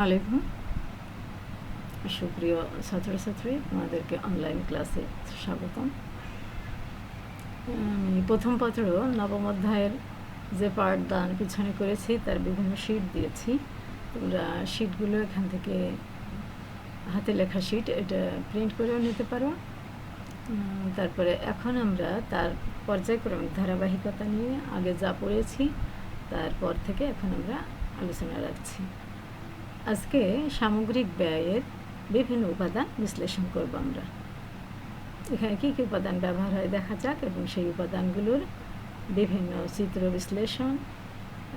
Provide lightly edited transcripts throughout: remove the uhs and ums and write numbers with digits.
আলাইকুম সুপ্রিয় ছাত্রছাত্রী, তোমাদেরকে অনলাইন ক্লাসে স্বাগতম। আমি প্রথম পত্র নবম অধ্যায়ের যে পাঠদান পিছনে করেছি তার বিভিন্ন শিট দিয়েছি। তোমরা শিটগুলো এখান থেকে হাতে লেখা শিট, এটা প্রিন্ট করেও নিতে পারো। তারপরে এখন আমরা তার পর্যায়ক্রমিক ধারাবাহিকতা নিয়ে আগে যা পড়েছি তারপর থেকে এখন আমরা আলোচনা রাখছি। আজকে সামগ্রিক ব্যয়ের বিভিন্ন উপাদান বিশ্লেষণ করব আমরা। এখানে কী কী উপাদান ব্যবহার হয় দেখা যাক, এবং সেই উপাদানগুলোর বিভিন্ন চিত্র বিশ্লেষণ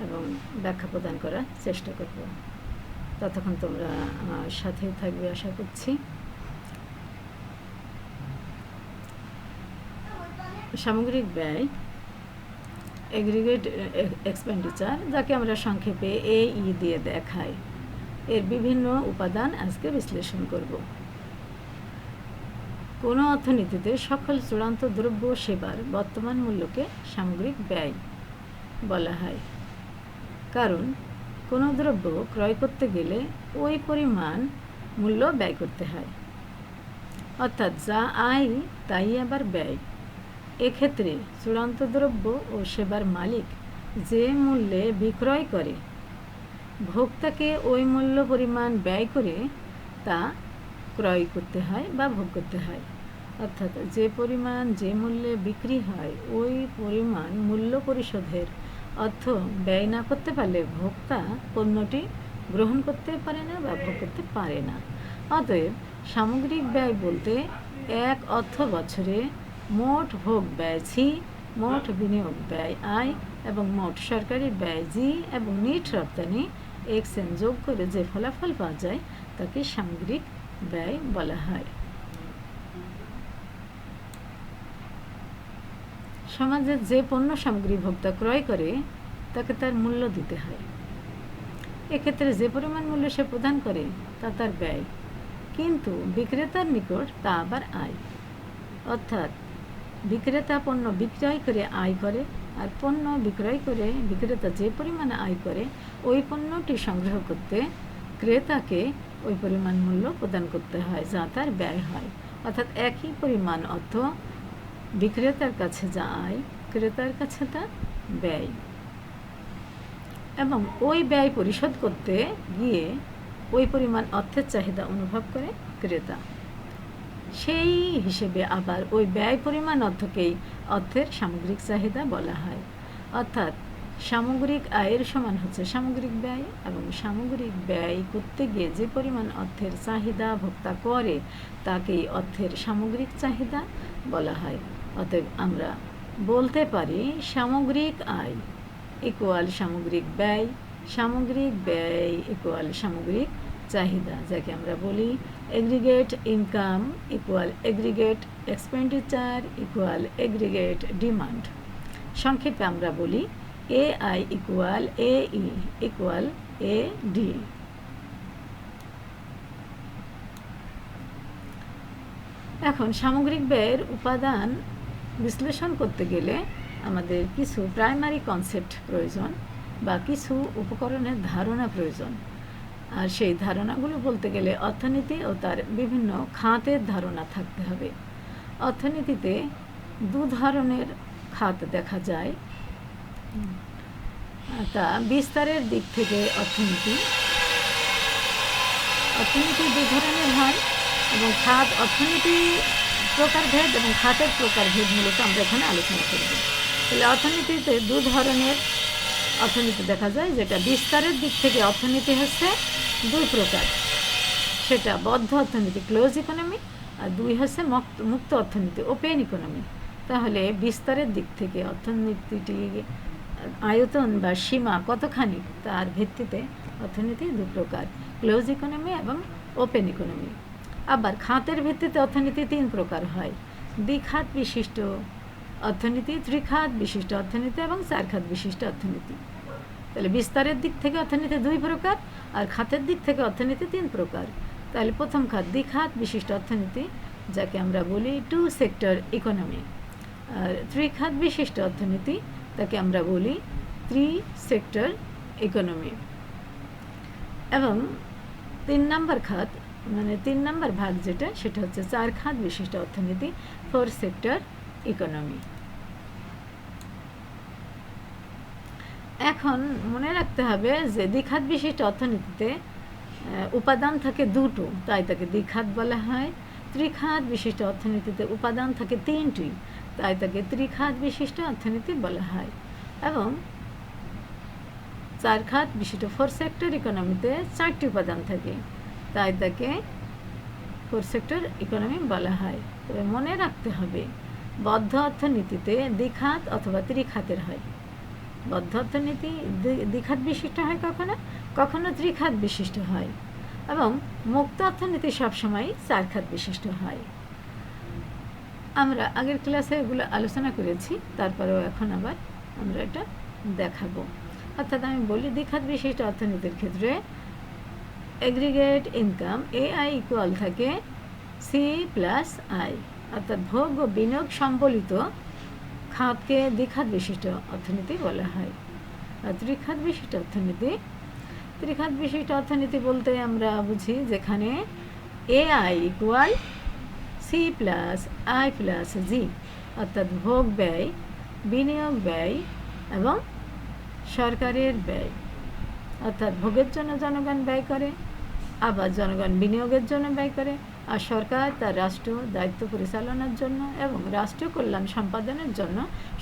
এবং ব্যাখ্যা প্রদান করার চেষ্টা করব। ততক্ষণ তোমরা আমার সাথেই থাকবে আশা করছি। সামগ্রিক ব্যয়, এগ্রিগেট এক্সপেন্ডিচার, যাকে আমরা সংক্ষেপে এই দিয়ে দেখাই, এর বিভিন্ন উপাদান আজকে বিশ্লেষণ করব। কোনো অর্থনীতিতে সকল চূড়ান্ত দ্রব্য সেবার বর্তমান মূল্যকে সামগ্রিক ব্যয় বলা হয়, কারণ কোনো দ্রব্য ক্রয় করতে গেলে ওই পরিমাণ মূল্য ব্যয় করতে হয়, অর্থাৎ যা আয় তাই আবার ব্যয়। এক্ষেত্রে চূড়ান্ত দ্রব্য ও সেবার মালিক যে মূল্যে বিক্রয় করে, ভোক্তাকে ওই মূল্য পরিমাণ ব্যয় করে তা ক্রয় করতে হয় বা ভোগ করতে হয়। অর্থাৎ যে পরিমাণ যে মূল্যে বিক্রি হয় ওই পরিমাণ মূল্য পরিশোধের অর্থ ব্যয় না করতে পারলে ভোক্তা পণ্যটি গ্রহণ করতে পারে না বা ভোগ করতে পারে না। অতএব সামগ্রিক ব্যয় বলতে এক অর্থ বছরে মোট ভোগ ব্যয় সি, মোট বিনিয়োগ ব্যয় আই এবং মোট সরকারি ব্যয় জি এবং নিট রপ্তানি এক্সএন যোগ করে যে ফলাফল পাওয়া যায় তাকে সামগ্রিক ব্যয় বলা হয়। সমাজে যে পণ্য সামগ্রী ভোক্তা ক্রয় করে তাকে তার মূল্য দিতে হয়। এক্ষেত্রে যে পরিমাণ মূল্য সে প্রদান করে তা তার ব্যয়, কিন্তু বিক্রেতার নিকট তা আবার আয়। অর্থাৎ বিক্রেতা পণ্য বিক্রয় করে আয় করে, আর পণ্য বিক্রয় করে বিক্রেতা যে পরিমাণে আয় করে ওই পণ্যটি সংগ্রহ করতে ক্রেতাকে ওই পরিমাণ মূল্য প্রদান করতে হয় যা তার ব্যয় হয়। অর্থাৎ একই পরিমাণ অর্থ বিক্রেতার কাছে যা আয়, ক্রেতার কাছে তা ব্যয়, এবং ওই ব্যয় পরিশোধ করতে গিয়ে ওই পরিমাণ অর্থের চাহিদা অনুভব করে ক্রেতা। সেই হিসেবে আবার ওই ব্যয় পরিমাণ অর্থকেই অর্থের সামগ্রিক চাহিদা বলা হয়। অর্থাৎ সামগ্রিক আয়ের সমান হচ্ছে সামগ্রিক ব্যয়, এবং সামগ্রিক ব্যয় করতে গিয়ে যে পরিমাণ অর্থের চাহিদা ভোক্তা করে তাকেই অর্থের সামগ্রিক চাহিদা বলা হয়। অতএব আমরা বলতে পারি সামগ্রিক আয় ইকুয়াল সামগ্রিক ব্যয়, সামগ্রিক ব্যয় ইকুয়াল সামগ্রিক চাহিদা, যাকে আমরা বলি aggregate income equal aggregate expenditure equal aggregate demand. সংক্ষেপে আমরা বলি এ I equal A E equal A D. এখন সামগ্রিক ব্যয়ের উপাদান বিশ্লেষণ করতে গেলে আমাদের কিছু প্রাইমারি কনসেপ্ট প্রয়োজন বা কিছু উপকরণের ধারণা প্রয়োজন। আর সেই ধারণাগুলো বলতে গেলে অর্থনীতি ও তার বিভিন্ন খাতের ধারণা থাকতে হবে। অর্থনীতিতে দু ধরনের খাত দেখা যায়, তা বিস্তারের দিক থেকে অর্থনীতি দু ধরনের হয়, এবং খাত অর্থনীতি প্রকারভেদ এবং খাতের প্রকারভেদ মূলত আমরা এখানে আলোচনা করব। তাহলে অর্থনীতিতে দু ধরনের অর্থনীতি দেখা যায়, যেটা বিস্তারের দিক থেকে অর্থনীতি হচ্ছে দুই প্রকার, সেটা বদ্ধ অর্থনীতি ক্লোজ ইকোনমি, আর দুই হচ্ছে মুক্ত অর্থনীতি ওপেন ইকোনমি। তাহলে বিস্তারের দিক থেকে অর্থনীতিটি আয়তন বা সীমা কতখানি তার ভিত্তিতে অর্থনীতি দু প্রকার, ক্লোজ ইকোনমি এবং ওপেন ইকোনমি। আবার খাতের ভিত্তিতে অর্থনীতি তিন প্রকার হয়, দ্বিখাত বিশিষ্ট অর্থনীতি, ত্রিখাত বিশিষ্ট অর্থনীতি এবং চার খাত বিশিষ্ট অর্থনীতি। তাহলে বিস্তারের দিক থেকে অর্থনীতি দুই প্রকার, আর খাতের দিক থেকে অর্থনীতি তিন প্রকার। তাহলে প্রথম খাত দ্বিখাত বিশিষ্ট অর্থনীতি, যাকে আমরা বলি টু সেক্টর ইকোনমি। আর ত্রিখাত বিশিষ্ট অর্থনীতি, তাকে আমরা বলি থ্রি সেক্টর ইকোনমি। এবং 3 নম্বর খাত মানে 3 নম্বর ভাগ যেটা, সেটা হচ্ছে 4 খাত বিশিষ্ট অর্থনীতি, 4 সেক্টর ইকোনমি। এখন মনে রাখতে হবে যে দ্বিখাত বিশিষ্ট অর্থনীতিতে উপাদান থাকে দুটো, তাই তাকে দ্বিখাত বলা হয়। ত্রিখাত বিশিষ্ট অর্থনীতিতে উপাদান থাকে 3টি, তাই তাকে ত্রিখাত বিশিষ্ট অর্থনীতি বলা হয়। এবং 4 খাত বিশিষ্ট 4 সেক্টর ইকোনমিতে 4টি উপাদান থাকে, তাই তাকে 4 সেক্টর ইকোনমি বলা হয়। তবে মনে রাখতে হবে বদ্ধ অর্থনীতিতে দ্বিখাত অথবা ত্রিখাতের হয়। বদ্ধ অর্থনীতি দ্বিখাত বিশিষ্ট হয়, কখনো কখনো ত্রিখাত বিশিষ্ট হয়, এবং মুক্ত অর্থনীতি সবসময় 4 খাত বিশিষ্ট হয়। আমরা আগের ক্লাসে এগুলো আলোচনা করেছি, তারপরেও এখন আবার আমরা এটা দেখাবো। অর্থাৎ আমি বলি দ্বিখাত বিশিষ্ট অর্থনীতির ক্ষেত্রে এগ্রিগেট ইনকাম AI ইকুয়াল থাকে C+I, অর্থাৎ ভোগ ও বিনিয়োগ সম্বলিত খাতকে দ্বিখাত বিশিষ্ট অর্থনীতি বলা হয়। আর ত্রিখাত বিশিষ্ট অর্থনীতি বলতে আমরা বুঝি যেখানে AI ইকুয়াল C+I+G, অর্থাৎ ভোগ ব্যয়, বিনিয়োগ ব্যয় এবং সরকারের ব্যয়। অর্থাৎ ভোগের জন্য জনগণ ব্যয় করে, আবার জনগণ বিনিয়োগের জন্য ব্যয় করে, আর সরকার তার রাষ্ট্র দায়িত্ব পরিচালনার জন্য এবং রাষ্ট্রীয় কল্যাণ সম্পাদনের জন্য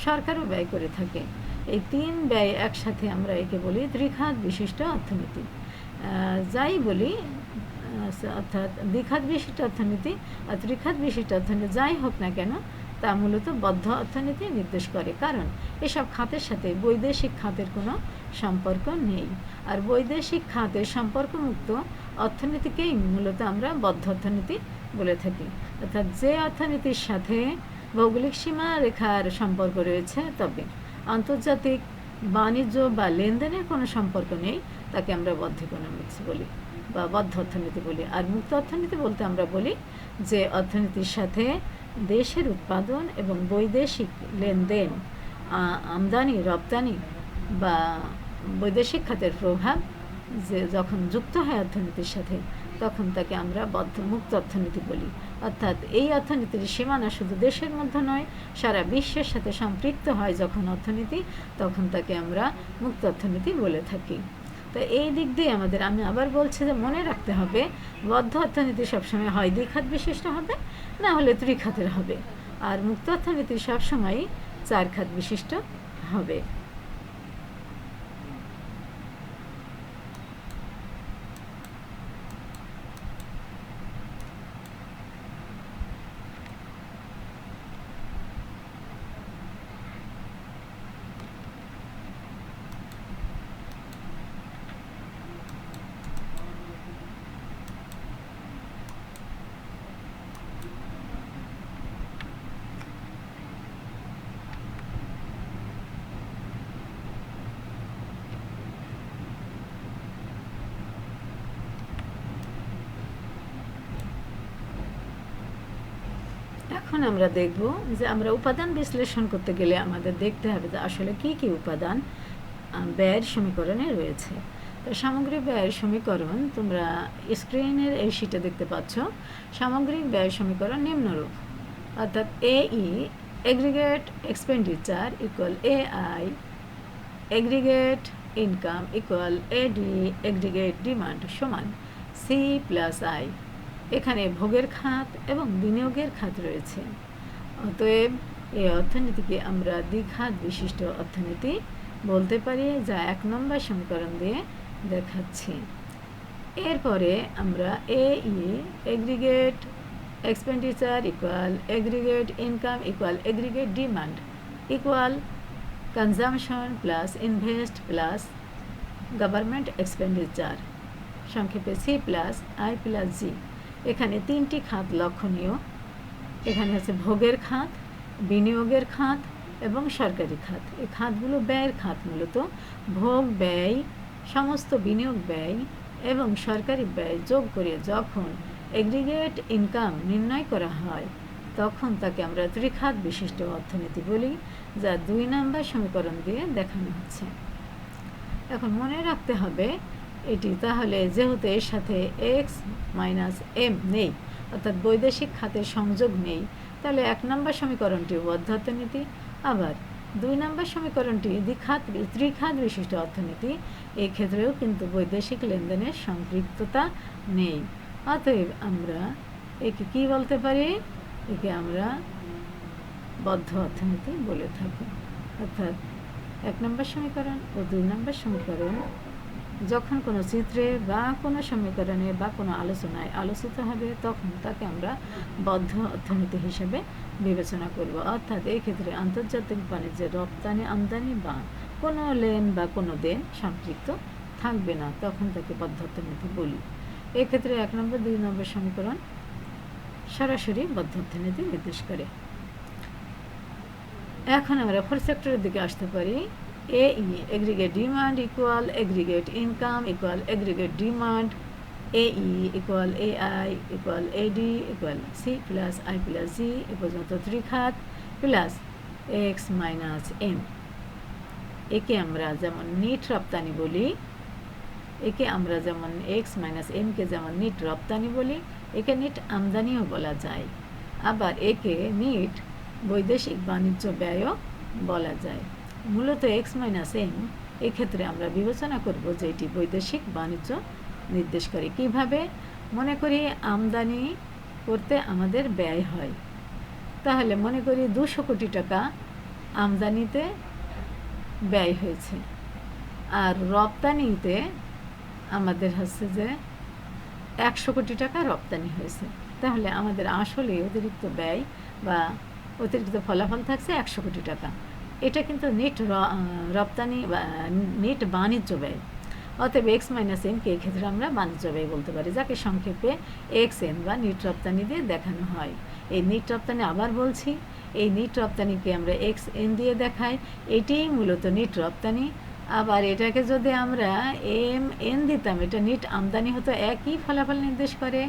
সরকারও ব্যয় করে থাকে। এই 3 ব্যয় একসাথে আমরা একে বলি ত্রিখাত বিশিষ্ট অর্থনীতি। যাই বলি, অর্থাৎ দ্বিখাত বিশিষ্ট অর্থনীতি আর ত্রিখাত বিশিষ্ট অর্থনীতি যাই হোক না কেন, তা মূলত বদ্ধ অর্থনীতি নির্দেশ করে, কারণ এসব খাতের সাথে বৈদেশিক খাতের কোনো সম্পর্ক নেই। আর বৈদেশিক খাতের সম্পর্কমুক্ত অর্থনীতিকেই মূলত আমরা বদ্ধ অর্থনীতি বলে থাকি। অর্থাৎ যে অর্থনীতির সাথে ভৌগোলিক সীমারেখার সম্পর্ক রয়েছে, তবে আন্তর্জাতিক বাণিজ্য বা লেনদেনের কোনো সম্পর্ক নেই, তাকে আমরা বদ্ধ ইকোনমিক্স বলি বা বদ্ধ অর্থনীতি বলি। আর মুক্ত অর্থনীতি বলতে আমরা বলি যে অর্থনীতির সাথে দেশের উৎপাদন এবং বৈদেশিক লেনদেন, আমদানি রপ্তানি বা বৈদেশিক খাতের প্রভাব যে যখন যুক্ত হয় অর্থনীতির সাথে, তখন তাকে আমরা মুক্ত অর্থনীতি বলি। অর্থাৎ এই অর্থনীতির সীমানা শুধু দেশের মধ্যে নয়, সারা বিশ্বের সাথে সম্পৃক্ত হয় যখন অর্থনীতি, তখন তাকে আমরা মুক্ত অর্থনীতি বলে থাকি। তো এই দিক দিয়ে আমি আবার বলছি যে মনে রাখতে হবে বদ্ধ অর্থনীতি সবসময় হয় দ্বিখাত বিশিষ্ট হবে, না হলে ত্রিখাতের হবে, আর মুক্ত অর্থনীতি সবসময় 4 খাত বিশিষ্ট হবে। এখন আমরা দেখব যে আমরা উপাদান বিশ্লেষণ করতে গেলে আমাদের দেখতে হবে যে আসলে কি কি উপাদান ব্যয়ের সমীকরণে রয়েছে। তো সামগ্রিক ব্যয়ের সমীকরণ তোমরা স্ক্রিনের এই শিটে দেখতে পাচ্ছ। সামগ্রিক ব্যয়ের সমীকরণ নিম্নরূপ, অর্থাৎ AE aggregate expenditure equal AI aggregate income equal AD aggregate demand সমান C+I। এখানে ভোগের খাত এবং বিনিয়োগের খাত রয়েছে। অতএব এই অর্থনীতিকে আমরা দ্বিখাত বিশিষ্ট অর্থনীতি বলতে পারি, যা 1 নম্বর সমীকরণ দিয়ে দেখাচ্ছি। এরপরে আমরা AE aggregate expenditure equal aggregate income equal aggregate demand equal consumption plus invest plus government expenditure, সংক্ষেপে C+I+G। এখানে 3টি খাত লক্ষণীয়। এখানে আছে ভোগের খাত, বিনিয়োগের খাত এবং সরকারি খাত। এই খাতগুলো ব্যয়ের খাত, মূলত ভোগ ব্যয়, সমস্ত বিনিয়োগ ব্যয় এবং সরকারি ব্যয় যোগ করে যখন এগ্রিগেট ইনকাম নির্ণয় করা হয়, তখন তাকে আমরা ত্রিখাত বিশিষ্ট অর্থনীতি বলি, যা 2 নম্বর সমীকরণ দিয়ে দেখানো হচ্ছে। এখন মনে রাখতে হবে এটি তাহলে যেহেতু এর সাথে এক্স মাইনাস এম নেই, অর্থাৎ বৈদেশিক খাতের সংযোগ নেই, তাহলে 1 নম্বর সমীকরণটি বদ্ধ অর্থনীতি। আবার 2 নম্বর সমীকরণটি ত্রিখাত বিশিষ্ট অর্থনীতি, এই ক্ষেত্রেও কিন্তু বৈদেশিক লেনদেনের সম্পৃক্ততা নেই। অতএব আমরা একে কী বলতে পারি? একে আমরা বদ্ধ অর্থনীতি বলে থাকি। অর্থাৎ 1 নম্বর সমীকরণ ও 2 নম্বর সমীকরণ যখন কোনো চিত্রে বা কোনো সমীকরণে বা কোনো আলোচনায় আলোচিত হবে, তখন তাকে আমরা বদ্ধ অর্থনীতি হিসেবে বিবেচনা করব। অর্থাৎ এই ক্ষেত্রে আন্তর্জাতিক বাণিজ্যে রপ্তানি আমদানি বা কোনো লেন বা কোনো দেন সম্পৃক্ত থাকবে না, তখন তাকে বদ্ধ অর্থনীতি বলি। এক্ষেত্রে 1 নম্বর 2 নম্বর সমীকরণ সরাসরি বদ্ধ অর্থনীতি নির্দেশ করে। এখন আমরা 4 সেক্টরের দিকে আসতে পারি। AE aggregate demand equal aggregate income equal aggregate demand, AE equal AI equal AD equal C plus I plus G এ পর্যন্ত ত্রিঘাত প্লাস X মাইনাস M। একে আমরা যেমন নিট রপ্তানি বলি, একে আমরা যেমন X মাইনাস M কে যেমন নিট রপ্তানি বলি, একে নিট আমদানিও বলা যায়। আবার একে নিট বৈদেশিক বাণিজ্য ব্যয়ও বলা যায়। মূলত এক্স মাইনাস এম এক্ষেত্রে আমরা বিবেচনা করব যে এটি বৈদেশিক বাণিজ্য নির্দেশ করে। কীভাবে? মনে করি আমদানি করতে আমাদের ব্যয় হয়, তাহলে মনে করি 200 কোটি টাকা আমদানিতে ব্যয় হয়েছে, আর রপ্তানিতে আমাদের হচ্ছে যে 100 কোটি টাকা রপ্তানি হয়েছে, তাহলে আমাদের আসলে অতিরিক্ত ব্যয় বা অতিরিক্ত ফলাফল থাকছে 100 কোটি টাকা। এটা কিন্তু নেট রপ্তানি বা নেট বাণিজ্য ব্যয়। অতএব এক্স মাইনাস এমকে এক্ষেত্রে আমরা বাণিজ্য ব্যয় বলতে পারি, যাকে সংক্ষেপে এক্স এন বা নিট রপ্তানি দিয়ে দেখানো হয়। এই নিট রপ্তানি, আবার বলছি, এই নিট রপ্তানিকে আমরা এক্স এন দিয়ে দেখাই, এটিই মূলত নিট রপ্তানি। আবার এটাকে যদি আমরা এম এন দিতাম, এটা নিট আমদানি হতো, একই ফলাফল নির্দেশ করে।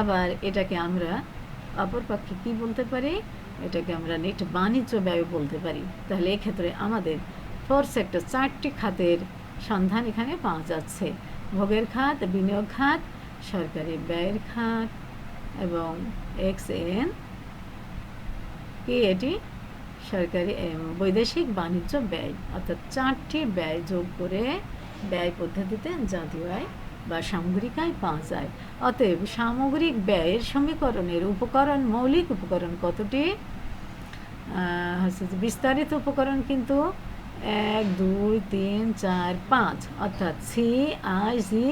আবার এটাকে আমরা অপরপক্ষে কী বলতে পারি? এটাকে আমরা নেট বাণিজ্য ব্যয় বলতে পারি। তাহলে এক্ষেত্রে আমাদের 4 সেক্টর 4টি খাতের সন্ধান এখানে পাওয়া যাচ্ছে: ভোগের খাত, বিনিয়োগ খাত, সরকারি ব্যয়ের খাত এবং এক্স এন কি এটি সরকারি বৈদেশিক বাণিজ্য ব্যয়। অর্থাৎ 4টি ব্যয় যোগ করে ব্যয় পদ্ধতিতে জাতীয় আয় বা সামগ্রিক আয় পাওয়া যায়। অতএব সামগ্রিক ব্যয়ের সমীকরণের উপকরণ, মৌলিক উপকরণ কতটি? হচ্ছে বিস্তারিত উপকরণ কিন্তু 1, 2, 3, 4, 5, অর্থাৎ সি, আই, জি,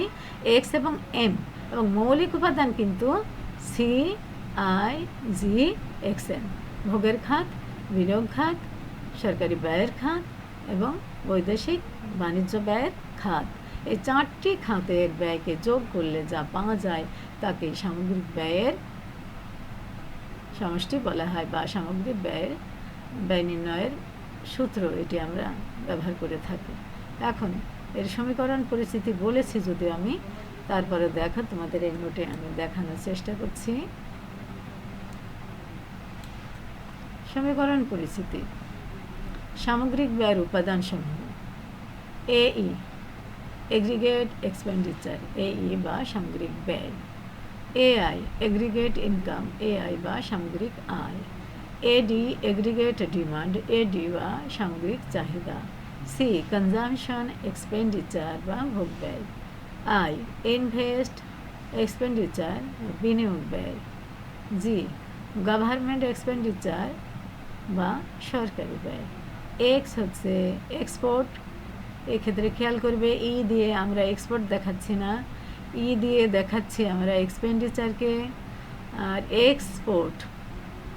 এক্স এবং এম। এবং মৌলিক উপাদান কিন্তু C, I, G, X, M. ভোগের খাত, বিনিয়োগ খাত, সরকারি ব্যয়ের খাত এবং বৈদেশিক বাণিজ্য ব্যয়ের খাত। এই 4টি খাতের ব্যয়কে যোগ করলে যা পাওয়া যায় তাকে সামগ্রিক ব্যয়ের সমষ্টি বলা হয় বা সামগ্রিক ব্যয় নির্ণয়ের সূত্র এটি আমরা ব্যবহার করে থাকি। এখন এর সমীকরণ পরিস্থিতি বলেছি যদিও আমি, তারপরে দেখো তোমাদের এই নোটে আমি দেখানোর চেষ্টা করছি। সমীকরণ পরিস্থিতি: সামগ্রিক ব্যয়ের উপাদানসমূহ। এই এগ্রিগেট এক্সপেন্ডিচার, এই বা সামগ্রিক ব্যয়। এআই এগ্রিগেট ইনকাম, এআই বা সামগ্রিক আয়। এডি এগ্রিগেট ডিমান্ড, এডি বা সামগ্রিক চাহিদা। সি কনজামশন এক্সপেন্ডিচার বা ভোগ ব্যয়। আই ইনভেস্ট এক্সপেন্ডিচার, বিনিয়োগ ব্যয়। জি গভর্নমেন্ট এক্সপেন্ডিচার বা সরকারি ব্যয়। এক্স হচ্ছে এক্সপোর্ট, এক্ষেত্রে খেয়াল করবে ই দিয়ে আমরা এক্সপোর্ট দেখাচ্ছি না, ই দিয়ে দেখাচ্ছি আমরা এক্সপেন্ডিচারকে। আর এক্সপোর্ট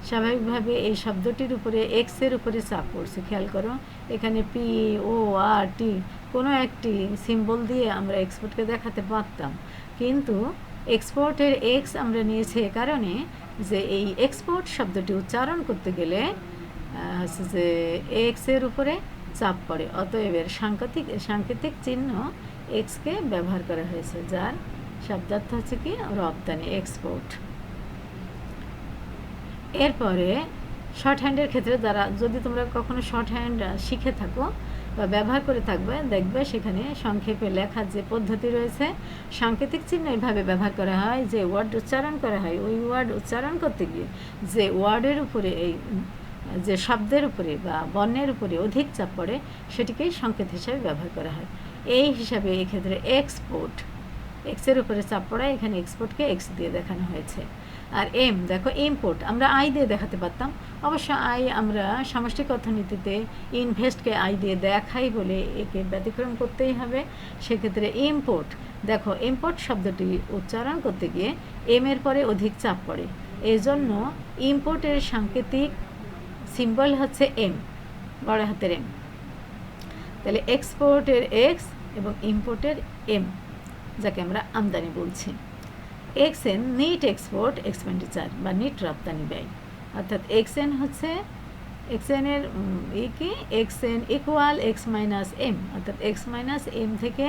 স্বাভাবিকভাবে এই শব্দটির উপরে এক্সের উপরে চাপ পড়ছে, খেয়াল করো। এখানে পি, ও, আর, টি কোনো একটি সিম্বল দিয়ে আমরা এক্সপোর্টকে দেখাতে পারতাম, কিন্তু এক্সপোর্টের এক্স আমরা নিয়েছি এ কারণে যে এই এক্সপোর্ট শব্দটি উচ্চারণ করতে গেলে হচ্ছে যে এক্সের উপরে চাপ পড়ে। অতএব এর সাংকেতিক চিহ্ন এক্সকে ব্যবহার করা হয়েছে, যার শব্দার্থ হচ্ছে কি রপ্তানি, এক্সপোর্ট। এরপরে শর্ট হ্যান্ডের ক্ষেত্রে যদি তোমরা কখনো শর্ট হ্যান্ড শিখে থাকো, বা ব্যবহার করে থাকবে, দেখবে সেখানে সংক্ষেপে লেখার যে পদ্ধতি রয়েছে, সাংকেতিক চিহ্ন এইভাবে ব্যবহার করা হয়। যে ওয়ার্ড উচ্চারণ করা হয়, ওই ওয়ার্ড উচ্চারণ করতে গিয়ে যে ওয়ার্ডের উপরে এই যে শব্দের উপরে বা বর্ণের উপরে অধিক চাপ পড়ে, সেটিকেই সংকেত হিসাবে ব্যবহার করা হয়। এই হিসাবে এক্ষেত্রে এক্সপোর্ট, এক্সের উপরে চাপ পড়ায় এখানে এক্সপোর্টকে এক্স দিয়ে দেখানো হয়েছে। আর এম দেখো ইম্পোর্ট আমরা আই দিয়ে দেখাতে পারতাম, অবশ্য আই আমরা সামষ্টিক অর্থনীতিতে ইনভেস্টকে আই দিয়ে দেখাই বলে একে ব্যতিক্রম করতেই হবে। সেক্ষেত্রে ইম্পোর্ট দেখো ইম্পোর্ট শব্দটি উচ্চারণ করতে গিয়ে এম এর পরে অধিক চাপ পড়ে, এই জন্য ইম্পোর্টের সাংকেতিক সিম্বল হচ্ছে এম, বড় হাতের এম। তাহলে এক্সপোর্টের এক্স এবং ইম্পোর্টের এম, যাকে আমরা আমদানি বলছি। এক্সএন নিট এক্সপোর্ট এক্সপেন্ডিচার বা নিট রপ্তানি ব্যয়, অর্থাৎ এক্সএন হচ্ছে এক্সএনের কি XN equal X minus M, অর্থাৎ এক্স মাইনাস এম থেকে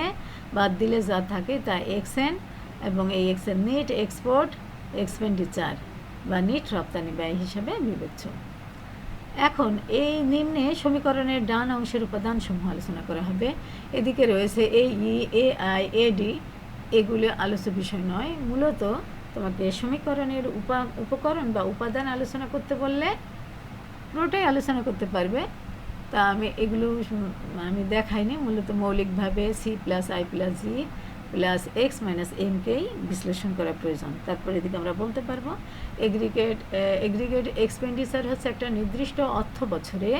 বাদ দিলে যা থাকে তা এক্সএন, এবং এই এক্সএন নিট এক্সপোর্ট এক্সপেন্ডিচার বা নিট রপ্তানি ব্যয় হিসাবে বিবেচ্য। এখন এই নিম্নে সমীকরণের ডান অংশের উপাদানসমূহ আলোচনা করা হবে। এদিকে রয়েছে এ ই এ আই এ ডি, এগুলো আলোচ্য বিষয় নয়। মূলত তোমাকে সমীকরণের উপকরণ বা উপাদান আলোচনা করতে বললে পুরোটাই আলোচনা করতে পারবে, তা আমি এগুলো আমি দেখাইনি। মূলত মৌলিকভাবে C plus I plus G plus X minus এমকেই বিশ্লেষণ করা প্রয়োজন। তারপরে এদিকে আমরা বলতে পারবো এগ্রিগেট এক্সপেন্ডিচার হচ্ছে একটা নির্দিষ্ট অর্থ বছরে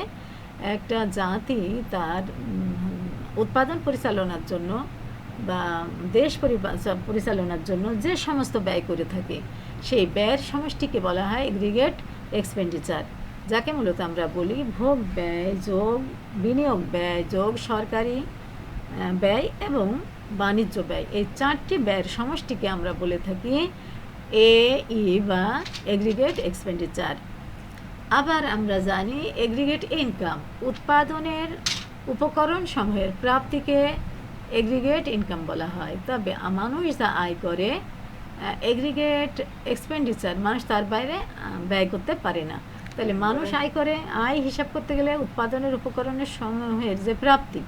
একটা জাতি তার উৎপাদন পরিচালনার জন্য বা দেশ পরিচালনার জন্য যে সমস্ত ব্যয় করে থাকে, সেই ব্যয়ের সমষ্টিকে বলা হয় এগ্রিগেট এক্সপেন্ডিচার, যাকে মূলত আমরা বলি ভোগ ব্যয় যোগ বিনিয়োগ ব্যয় যোগ সরকারি ব্যয় এবং বাণিজ্য ব্যয়। এই চারটি ব্যয়ের সমষ্টিকে আমরা বলে থাকি এ ই বা এগ্রিগেট এক্সপেন্ডিচার। আবার আমরা জানি এগ্রিগেট ইনকাম, উৎপাদনের উপকরণ সমূহের প্রাপ্তিকে এগ্রিগেট ইনকাম বলা হয়। তবে মানুষ যা আয় করে এগ্রিগেট এক্সপেন্ডিচার মানুষ তার বাইরে ব্যয় করতে পারে না। তাহলে মানুষ আয় করে, আয় হিসাব করতে গেলে উৎপাদনের উপকরণের সমূহের যে প্রাপ্তি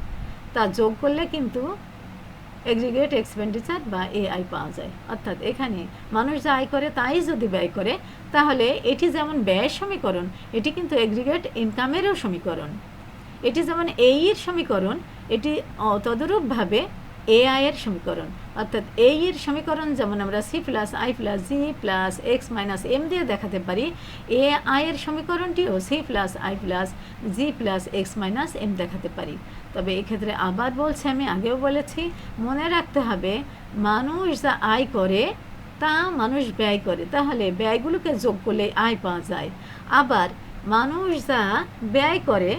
তা যোগ করলে কিন্তু এগ্রিগেট এক্সপেন্ডিচার বা এআই পাওয়া যায়। অর্থাৎ এখানে মানুষ যা আয় করে তাই যদি ব্যয় করে, তাহলে এটি যেমন ব্যয়ের সমীকরণ, এটি কিন্তু এগ্রিগেট ইনকামেরও সমীকরণ। এটি যেমন এই এর সমীকরণ, এটি তদরূপভাবে এআই এর সমীকরণ। অর্থাৎ এই এর সমীকরণ যেমন আমরা C plus I plus G plus X minus M দিয়ে দেখাতে পারি, এআই এর সমীকরণটিও C plus I plus G plus X minus M দেখাতে পারি। তবে এক্ষেত্রে আবার বলছি, আমি আগেও বলেছি, মনে রাখতে হবে মানুষ যা আয় করে তা মানুষ ব্যয় করে, তাহলে ব্যয়গুলোকে যোগ করলে আয় পাওয়া যায়। আবার মানুষ যা ব্যয় করে,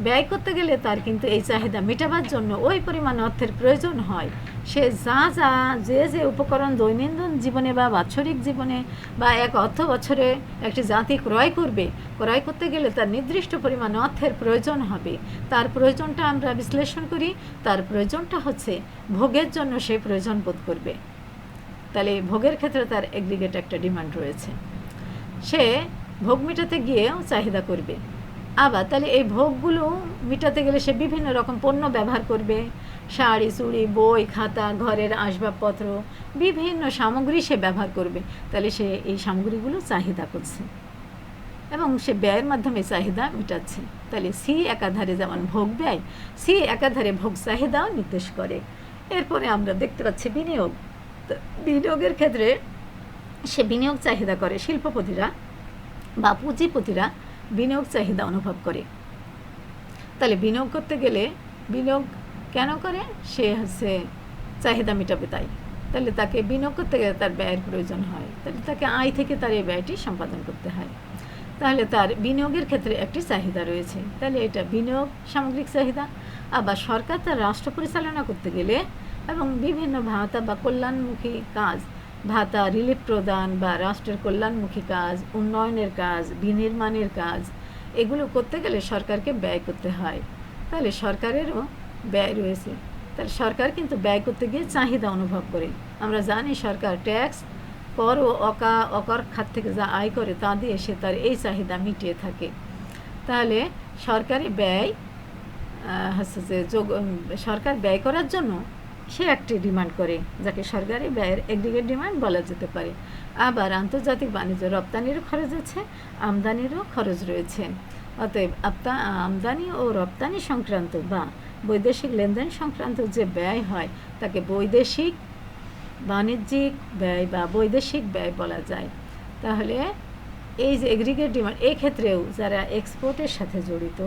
ব্যয় করতে গেলে তার কিন্তু এই চাহিদা মেটাবার জন্য ওই পরিমাণ অর্থের প্রয়োজন হয়। সে যে উপকরণ দৈনন্দিন জীবনে বা বাৎসরিক জীবনে বা এক অর্থ বছরে একটি জাতি ক্রয় করতে গেলে তার নির্দিষ্ট পরিমাণ অর্থের প্রয়োজন হবে। তার প্রয়োজনটা আমরা বিশ্লেষণ করি, তার প্রয়োজনটা হচ্ছে ভোগের জন্য সে প্রয়োজন বোধ করবে। তাহলে ভোগের ক্ষেত্রে তার এগ্রিগেট একটা ডিমান্ড রয়েছে, সে ভোগ মেটাতে গিয়েও চাহিদা করবে। আবার তাহলে এই ভোগগুলো মেটাতে গেলে সে বিভিন্ন রকম পণ্য ব্যবহার করবে, শাড়ি চুড়ি বই খাতা ঘরের আসবাবপত্র বিভিন্ন সামগ্রী সে ব্যবহার করবে। তাহলে সে এই সামগ্রীগুলো চাহিদা করছে এবং সে ব্যয়ের মাধ্যমে চাহিদা মেটাচ্ছে। তাহলে সি একাধারে যেমন ভোগ ব্যয়, সি একাধারে ভোগ চাহিদাও নির্দেশ করে। এরপরে আমরা দেখতে পাচ্ছি বিনিয়োগ। বিনিয়োগের ক্ষেত্রে সে বিনিয়োগ চাহিদা করে, শিল্পপতিরা বা পুঁজিপতিরা বিনিয়োগ চাহিদা অনুভব করে। তাহলে বিনিয়োগ করতে গেলে বিনিয়োগ কেন করে? সে হচ্ছে চাহিদা মেটাবে তাই। তাহলে তাকে বিনিয়োগ করতে গেলে তার ব্যয়ের প্রয়োজন হয়, তাহলে তাকে আয় থেকে তার এই ব্যয়টি সম্পাদন করতে হয়। তাহলে তার বিনিয়োগের ক্ষেত্রে একটি চাহিদা রয়েছে, তাহলে এটা বিনিয়োগ সামগ্রিক চাহিদা। আবার সরকার তার রাষ্ট্র পরিচালনা করতে গেলে এবং বিভিন্ন ভাতা বা কল্যাণমুখী কাজ, ভাতা রিলিফ প্রদান বা রাষ্ট্রের কল্যাণমুখী কাজ, উন্নয়নের কাজ, বিনির্মাণের কাজ, এগুলো করতে গেলে সরকারকে ব্যয় করতে হয়। তাহলে সরকারেরও ব্যয় রয়েছে। তাহলে সরকার কিন্তু ব্যয় করতে গিয়ে চাহিদা অনুভব করে। আমরা জানি সরকার ট্যাক্স কর ও অকর খাত থেকে যা আয় করে তা দিয়ে সে তার এই চাহিদা মিটিয়ে থাকে। তাহলে সরকারি ব্যয় হচ্ছে যে সরকার ব্যয় করার জন্য সে একটি ডিমান্ড করে, যাকে সরকারি ব্যয়ের এগ্রিগেট ডিমান্ড বলা যেতে পারে। আবার আন্তর্জাতিক বাণিজ্য রপ্তানিরও খরচ আছে, আমদানিরও খরচ রয়েছে। অতএব আমদানি ও রপ্তানি সংক্রান্ত বা বৈদেশিক লেনদেন সংক্রান্ত যে ব্যয় হয় তাকে বৈদেশিক বাণিজ্যিক ব্যয় বা বৈদেশিক ব্যয় বলা যায়। তাহলে এই যে এগ্রিগেট ডিমান্ড, এক্ষেত্রেও যারা এক্সপোর্টের সাথে জড়িত,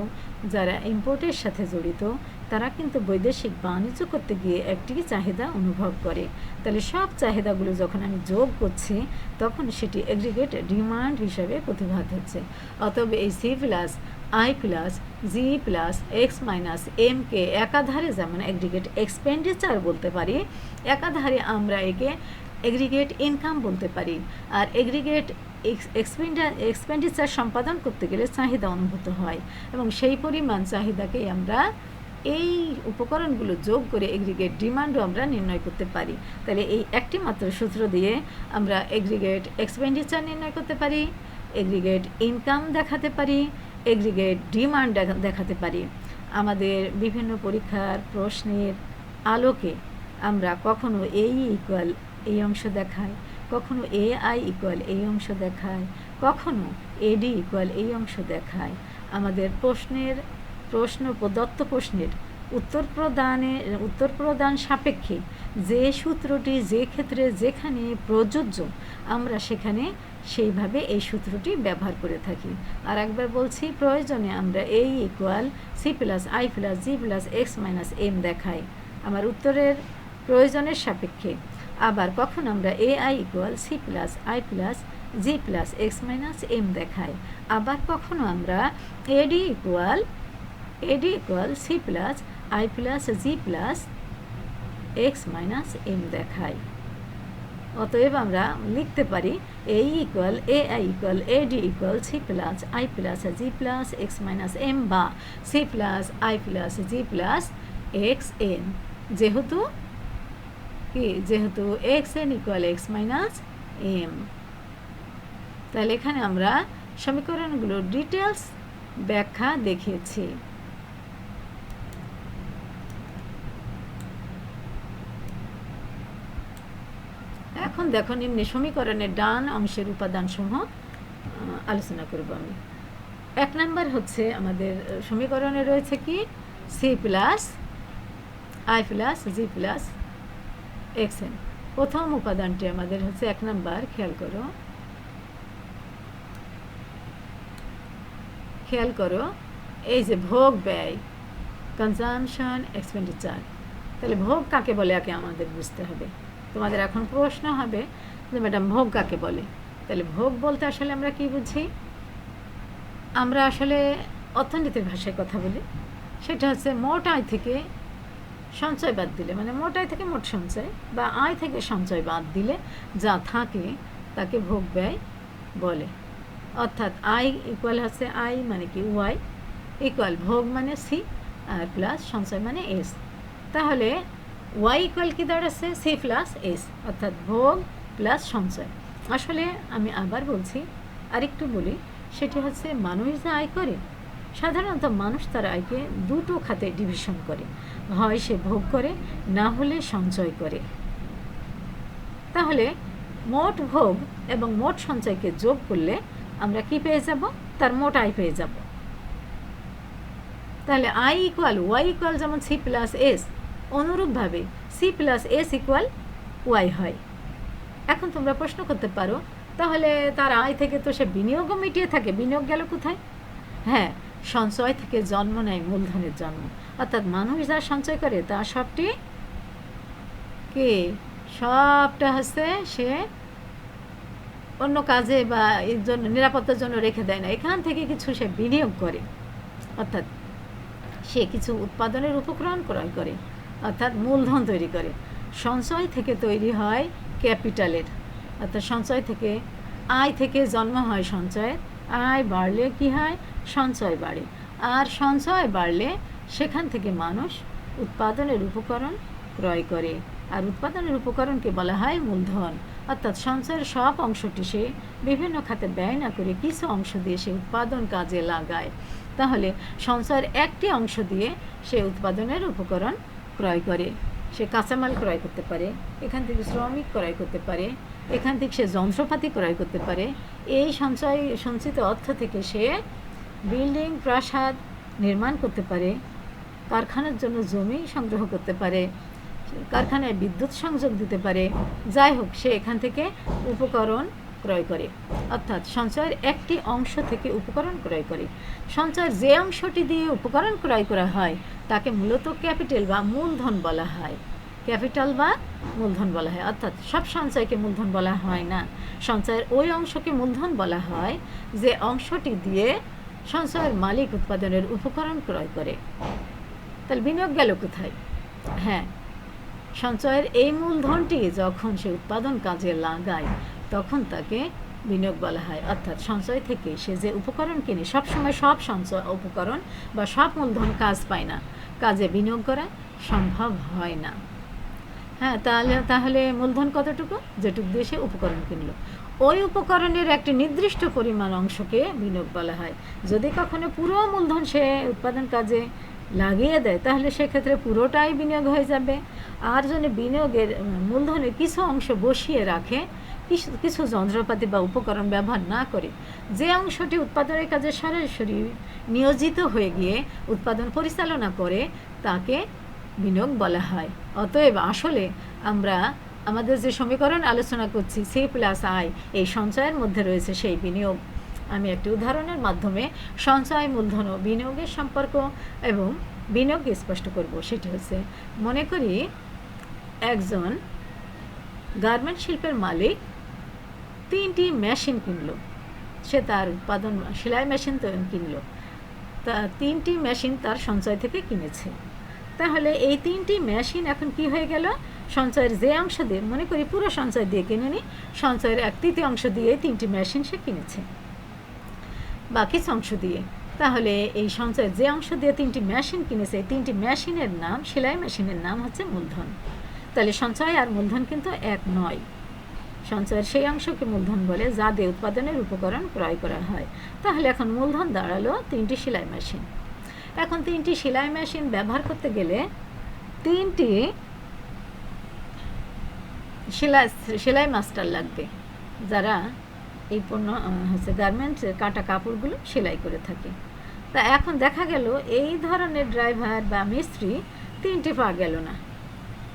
যারা ইম্পোর্টের সাথে জড়িত, তারা কিন্তু বৈদেশিক বাণিজ্য করতে গিয়ে একটি চাহিদা অনুভব করে। তাহলে সব চাহিদাগুলো যখন আমি যোগ করছি তখন সেটি এগ্রিগেট ডিমান্ড হিসাবে প্রতিভাত হচ্ছে। অতএব এই C plus I plus G plus X minus এমকে একাধারে যেমন এগ্রিগেট এক্সপেন্ডিচার বলতে পারি, একাধারে আমরা একে এগ্রিগেট ইনকাম বলতে পারি। আর এগ্রিগেট এক্সপেন্ডিচার সম্পাদন করতে গেলে চাহিদা অনুভূত হয় এবং সেই পরিমাণ চাহিদাকেই আমরা এই উপকরণগুলো যোগ করে এগ্রিগেট ডিমান্ডও আমরা নির্ণয় করতে পারি। তাহলে এই একটি মাত্র সূত্র দিয়ে আমরা এগ্রিগেট এক্সপেন্ডিচার নির্ণয় করতে পারি, এগ্রিগেট ইনকাম দেখাতে পারি, এগ্রিগেট ডিমান্ড দেখাতে পারি। আমাদের বিভিন্ন পরীক্ষার প্রশ্নের আলোকে আমরা কখনো এই ইকুয়াল এই অংশ দেখাই, কখনো এ আই ইকুয়াল এই অংশ দেখায়, কখনো এডি ইকুয়াল এই অংশ দেখায়। আমাদের প্রদত্ত প্রশ্নের উত্তর প্রদান সাপেক্ষে যে সূত্রটি যে ক্ষেত্রে যেখানে প্রযোজ্য আমরা সেখানে সেইভাবে এই সূত্রটি ব্যবহার করে থাকি। আর একবার বলছি, প্রয়োজনে আমরা এই equal C plus I plus G plus X minus M দেখাই আমার উত্তরের প্রয়োজনের সাপেক্ষে। আবার কখন আমরা A I equal C plus I plus G plus X minus M দেখাই। আবার কখনো আমরা AD equal C plus I plus G plus X minus M দেখাই। অতএব আমরা লিখতে পারি A equal A I equal AD equal C plus I plus G plus X minus M বা C plus I plus G plus X N, যেহেতু X N equal X minus M. তাহলে এখানে আমরা সমীকরণগুলোর ডিটেলস ব্যাখ্যা দেখিয়েছি। এখন দেখো নিম্নে সমীকরণের ডান অংশের উপাদানসমূহ আলোচনা করব আমি। 1 নম্বর হচ্ছে আমাদের সমীকরণে রয়েছে কি C plus I plus G plus X N. প্রথম উপাদানটি আমাদের হচ্ছে 1 নম্বর, খেয়াল করো এই যে ভোগ ব্যয়, কনজামশন এক্সপেন্ডিচার। তাহলে ভোগ কাকে বলে আগে আমাদের বুঝতে হবে। তোমাদের এখন প্রশ্ন হবে যে ম্যাডাম ভোগ কাকে বলে। তাহলে ভোগ বলতে আসলে আমরা কি বুঝি? আমরা আসলে অর্থনীতির ভাষায় কথা বলি, সেটা হচ্ছে মোট আয় থেকে সঞ্চয় বাদ দিলে, মানে মোট আয় থেকে মোট সঞ্চয় বা আয় থেকে সঞ্চয় বাদ দিলে যা থাকে তাকে ভোগ ব্যয় বলে। অর্থাৎ আয় ইকুয়াল হচ্ছে আই মানে কি ওয়াই ইকুয়াল ভোগ মানে সি আর প্লাস সঞ্চয় মানে এস। তাহলে ওয়াই ইকুয়াল কি দাঁড়াচ্ছে সি প্লাস এস, অর্থাৎ ভোগ প্লাস সঞ্চয়। আসলে আমি আবার বলছি, আরেকটু বলি, সেটি হচ্ছে মানুষ যা আয় করে, সাধারণত মানুষ তার আয়কে দুটো খাতে ডিভিশন করে, হয় সে ভোগ করে না হলে সঞ্চয় করে। তাহলে মোট ভোগ এবং মোট সঞ্চয়কে যোগ করলে আমরা কি পেয়ে যাব? তার মোট আয় পেয়ে যাব। তাহলে আই ইকুয়াল ওয়াই ইকুয়াল যেমন সি প্লাস এস, অনুরূপভাবে C plus S equal Y হয়। এখন তোমরা প্রশ্ন করতে পারো, তাহলে তার আয় থেকে তো সে বিনিয়োগও মিটিয়ে থাকে, বিনিয়োগ গেল কোথায়? হ্যাঁ, সঞ্চয় থেকে জন্ম নেয় মূলধনের জন্ম। অর্থাৎ মানুষ যা সঞ্চয় করে তা সবটা হচ্ছে সে অন্য কাজে বা এর জন্য নিরাপত্তার জন্য রেখে দেয় না, এখান থেকে কিছু সে বিনিয়োগ করে। অর্থাৎ সে কিছু উৎপাদনের উপকরণ ক্রয় করে, অর্থাৎ মূলধন তৈরি করে। সঞ্চয় থেকে তৈরি হয় ক্যাপিটালের, অর্থাৎ সঞ্চয় থেকে আয় থেকে জন্ম হয় সঞ্চয়ের। আয় বাড়লে কি হয়? সঞ্চয় বাড়ে। আর সঞ্চয় বাড়লে সেখান থেকে মানুষ উৎপাদনের উপকরণ ক্রয় করে, আর উৎপাদনের উপকরণকে বলা হয় মূলধন। অর্থাৎ সঞ্চয়ের সব অংশটি সে বিভিন্ন খাতে ব্যয় না করে কিছু অংশ দিয়ে সে উৎপাদন কাজে লাগায়। তাহলে সঞ্চয়ের একটি অংশ দিয়ে সে উৎপাদনের উপকরণ ক্রয় করে। সে কাঁচামাল ক্রয় করতে পারে, এখান থেকে শ্রমিক ক্রয় করতে পারে, এখান থেকে সে যন্ত্রপাতি ক্রয় করতে পারে। এই সঞ্চিত অর্থ থেকে সে বিল্ডিং, প্রাসাদ নির্মাণ করতে পারে, কারখানার জন্য জমি সংগ্রহ করতে পারে, কারখানায় বিদ্যুৎ সংযোগ দিতে পারে। যাই হোক, সে এখান থেকে উপকরণ ক্রয় করে, অর্থাৎ সঞ্চয়ের একটি অংশ থেকে উপকরণ ক্রয় করে। সঞ্চয়ের যে অংশটি দিয়ে উপকরণ ক্রয় করা হয় তাকে মূলত ক্যাপিটাল বা মূলধন বলা হয়। ক্যাপিটাল বা মূলধন বলা হয়, অর্থাৎ সব সঞ্চয়কে মূলধন বলা হয় না। সঞ্চয়ের ওই অংশকে মূলধন বলা হয় যে অংশটি দিয়ে সঞ্চয়ের মালিক উৎপাদনের উপকরণ ক্রয় করে। তাহলে বিনিয়োগ গেল কোথায়? হ্যাঁ, সঞ্চয়ের এই মূলধনটি যখন সে উৎপাদন কাজে লাগায় তখন তাকে বিনিয়োগ বলা হয়। অর্থাৎ সঞ্চয় থেকে সে যে উপকরণ কিনে, সবসময় সব সঞ্চয় উপকরণ বা সব মূলধন কাজ পায় না, কাজে বিনিয়োগ করা সম্ভব হয় না। হ্যাঁ, তাহলে মূলধন কতটুকু? যেটুকু দিয়ে সে উপকরণ কিনলো, ওই উপকরণের একটি নির্দিষ্ট পরিমাণ অংশকে বিনিয়োগ বলা হয়। যদি কখনো পুরো মূলধন সে উৎপাদন কাজে লাগিয়ে দেয় তাহলে সেক্ষেত্রে পুরোটাই বিনিয়োগ হয়ে যাবে। আর যদি বিনিয়োগের মূলধনের কিছু অংশ বসিয়ে রাখে, কিছু যন্ত্রপাতি বা উপকরণ ব্যবহার না করে, যে অংশটি উৎপাদনের কাজে সরাসরি নিয়োজিত হয়ে গিয়ে উৎপাদন পরিচালনা করে তাকে বিনিয়োগ বলা হয়। অতএব আসলে আমরা আমাদের যে সমীকরণ আলোচনা করছি C+I, এই সঞ্চয়ের মধ্যে রয়েছে সেই বিনিয়োগ। আমি একটি উদাহরণের মাধ্যমে সঞ্চয়, মূলধন ও বিনিয়োগের সম্পর্ক এবং বিনিয়োগকে স্পষ্ট করব। সেটি হচ্ছে, মনে করি একজন গার্মেন্ট শিল্পের মালিক 3টি মেশিন কিনলো। সে তার উৎপাদন সেলাই মেশিন কিনলো, তা 3টি মেশিন তার সঞ্চয় থেকে কিনেছে। তাহলে এই 3টি মেশিন এখন কি হয়ে গেল? সঞ্চয়ের যে অংশ দিয়ে, মনে করি পুরো সঞ্চয় দিয়ে কিনেনি, সঞ্চয়ের 1/3 অংশ দিয়ে 3টি মেশিন সে কিনেছে বা কিছু অংশ দিয়ে। তাহলে এই সঞ্চয়ের যে অংশ দিয়ে 3টি মেশিন কিনেছে, এই 3টি মেশিনের নাম, সেলাই মেশিনের নাম হচ্ছে মূলধন। তাহলে সঞ্চয় আর মূলধন কিন্তু এক নয়। সঞ্চয়ের সেই অংশকে মূলধন বলে যা দিয়ে উৎপাদনের উপকরণ ক্রয় করা হয়। তাহলে এখন মূলধন দাঁড়ালো 3টি সেলাই মেশিন। এখন 3টি সেলাই মেশিন ব্যবহার করতে গেলে 3টি সেলাই মাস্টার লাগবে, যারা এই পণ্য হচ্ছে গার্মেন্টসের কাটা কাপড়গুলো সেলাই করে থাকে। তা এখন দেখা গেল এই ধরনের ড্রাইভার বা মিস্ত্রি 3টি পাওয়া গেল না,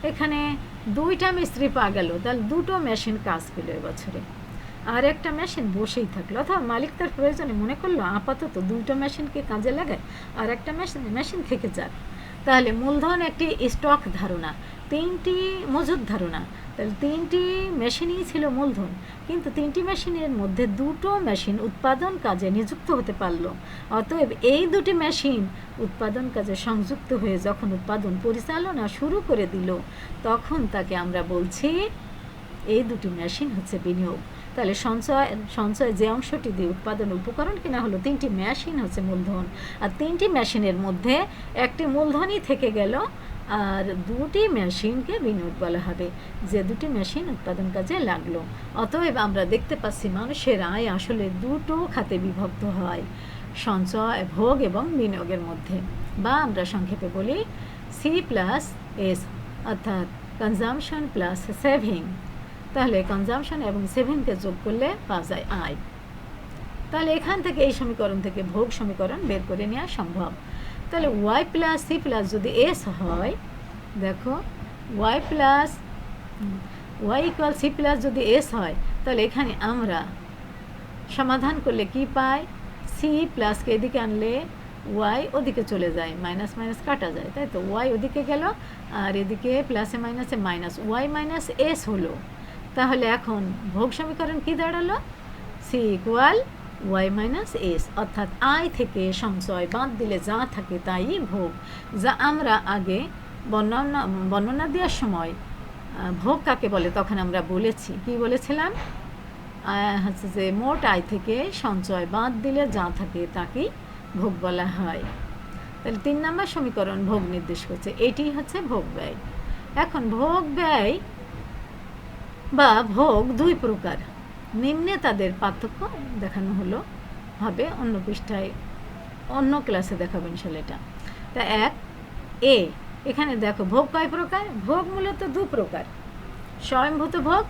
এখানে 2টা মিস্ত্রি পাওয়া গেল। তাহলে 2টো মেশিন কাজ পেল এবছরে, আর একটা মেশিন বসেই থাকলো। অথবা মালিক তার প্রয়োজনে মনে করলো আপাতত 2টো মেশিনকে কাজে লাগায়, আর একটা মেশিন থেকে যাক। তাহলে মূলধন একটি স্টক ধারণা, 3টি মজুদ ধারণা। তাহলে 3টি মেশিনই ছিল মূলধন, কিন্তু 3টি মেশিনের মধ্যে 2টো মেশিন উৎপাদন কাজে নিযুক্ত হতে পারলো। অতএব এই 2টি মেশিন উৎপাদন কাজে সংযুক্ত হয়ে যখন উৎপাদন পরিচালনা শুরু করে দিল, তখন তাকে আমরা বলছি এই 2টি মেশিন হচ্ছে বিনিয়োগ। তাহলে সঞ্চয় যে অংশটি দিয়ে উৎপাদন উপকরণ কিনা হলো, 3টি মেশিন হচ্ছে মূলধন। আর 3টি মেশিনের মধ্যে একটি মূলধনই থেকে গেল, আর 2টি মেশিনকে বিনিয়োগ বলা হবে, যে 2টি মেশিন উৎপাদন কাজে লাগলো। অতএব আমরা দেখতে পাচ্ছি মানুষের আয় আসলে 2টো খাতে বিভক্ত হয়, সঞ্চয়, ভোগ এবং বিনিয়োগের মধ্যে, বা আমরা সংক্ষেপে বলি C+S, অর্থাৎ কনজামশন প্লাস সেভিং। তাহলে কনজামশন এবং সেভিংকে যোগ করলে পাওয়া যায় আয়। তাহলে এখান থেকে এই সমীকরণ থেকে ভোগ সমীকরণ বের করে নেওয়া সম্ভব। তাহলে y+C+ যদি S হয়, দেখো y=C+ যদি S হয়, তাহলে এখানে আমরা সমাধান করলে কি পাই? C+কে এদিকে আনলে y ওদিকে চলে যায়, মাইনাস মাইনাস কাটা যায়, তাই তো? y ওদিকে গেল, আর এদিকে প্লাসে মাইনাসে মাইনাস, y-S হলো। তাহলে এখন ভোগ সমীকরণ কি দাঁড়ালো? C=y-S, অর্থাৎ আয় থেকে সঞ্চয় বাদ দিলে যা থাকে তাই ভোগ। যা আমরা আগে বর্ণনা দেওয়ার সময় ভোগ কাকে বলে তখন আমরা বলেছি, কি বলেছিলাম? হচ্ছে যে মোট আয় থেকে সঞ্চয় বাদ দিলে যা থাকে তাকেই ভোগ বলা হয়। তাহলে 3 নম্বর সমীকরণ ভোগ নির্দেশ করছে, এটি হচ্ছে ভোগ ব্যয়। এখন ভোগ ব্যয় বা ভোগ 2 প্রকার, নিম্নে তাদের পার্থক্য দেখানো হবে অন্য পৃষ্ঠায় অন্য ক্লাসে দেখাবো ইনশাল্লাহ এটা। তা এক এ, এখানে দেখো ভোগ কয় প্রকার? ভোগ মূলত দু প্রকার, স্বয়ংভূত ভোগ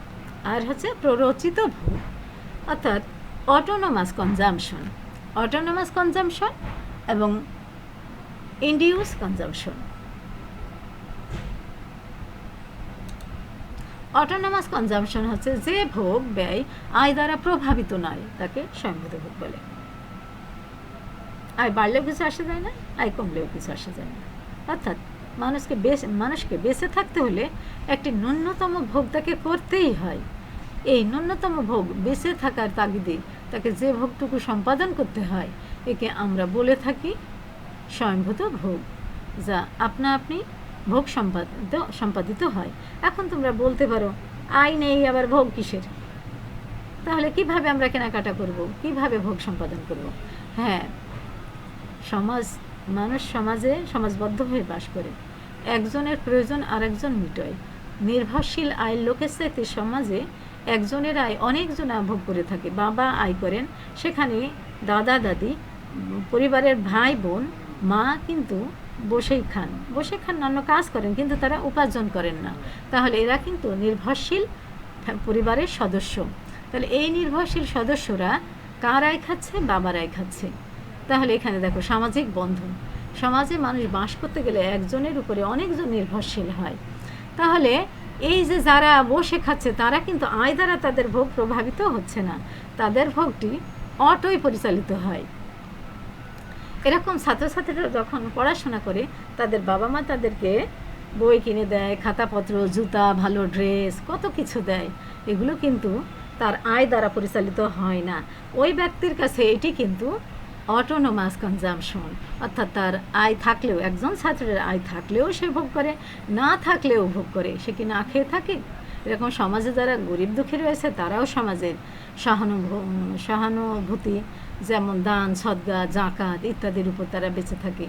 আর হচ্ছে প্ররোচিত ভোগ, অর্থাৎ অটোনোমাস কনজাম্পশন, অটোনোমাস কনজাম্পশন এবং ইনডিউস কনজাম্পশন। অটোনোমাস কনজাম্পশন হচ্ছে যে ভোগ ব্যয় আয় দ্বারা প্রভাবিত নয় তাকে স্বয়ংভূত ভোগ বলে। আয় বাড়লেও কিছু আসে যায় না, আয় কমলেও কিছু আসে যায় না, অর্থাৎ মানুষকে বেঁচে থাকতে হলে একটি ন্যূনতম ভোগ তাকে করতেই হয়। এই ন্যূনতম ভোগ বেঁচে থাকার তাগিদে তাকে যে ভোগটুকু সম্পাদন করতে হয় একে আমরা বলে থাকি স্বয়ংভূত ভোগ, যা আপনা আপনি ভোগ সম্পাদিত হয়। এখন তোমরা বলতে পারো আয় নেই আবার ভোগ কিসের? তাহলে কিভাবে আমরা কেনাকাটা করব, কিভাবে ভোগ সম্পাদন করব? হ্যাঁ, মানুষ সমাজবদ্ধ হয়ে বাস করে, একজনের প্রয়োজন আরেকজন মিটায়। নির্ভরশীল আয়ের লোকের চাইতে সমাজে একজনের আয় অনেকজন ভোগ করে থাকে। বাবা আয় করেন, সেখানে দাদা দাদি, পরিবারের ভাই বোন, মা কিন্তু বসেই খান অন্য কাজ করেন, কিন্তু তারা উপার্জন করেন না। তাহলে এরা কিন্তু নির্ভরশীল পরিবারের সদস্য। তাহলে এই নির্ভরশীল সদস্যরা কার আয় খাচ্ছে? বাবার আয় খাচ্ছে। তাহলে এখানে দেখো সামাজিক বন্ধন, সমাজে মানুষ বাস করতে গেলে একজনের উপরে অনেকজন নির্ভরশীল হয়। তাহলে এই যে যারা বসে খাচ্ছে তারা কিন্তু আয় দ্বারা তাদের ভোগ প্রভাবিত হচ্ছে না, তাদের ভোগটি অটোই পরিচালিত হয়। এরকম ছাত্রছাত্রীরা যখন পড়াশোনা করে তাদের বাবা মা তাদেরকে বই কিনে দেয়, খাতাপত্র, জুতা, ভালো ড্রেস, কত কিছু দেয়। এগুলো কিন্তু তার আয় দ্বারা পরিচালিত হয় না। ওই ব্যক্তির কাছে এটি কিন্তু অটোনোমাস কনজাম্পশন, অর্থাৎ তার আয় থাকলেও, একজন ছাত্রের আয় থাকলেও সে ভোগ করে, না থাকলেও ভোগ করে। সে কি না খেয়ে থাকে? এরকম সমাজে যারা গরিব দুঃখী রয়েছে তারাও সমাজের সহানুভূতি, যেমন দান, সদকা, জাকাত ইত্যাদির উপর তারা বেঁচে থাকে।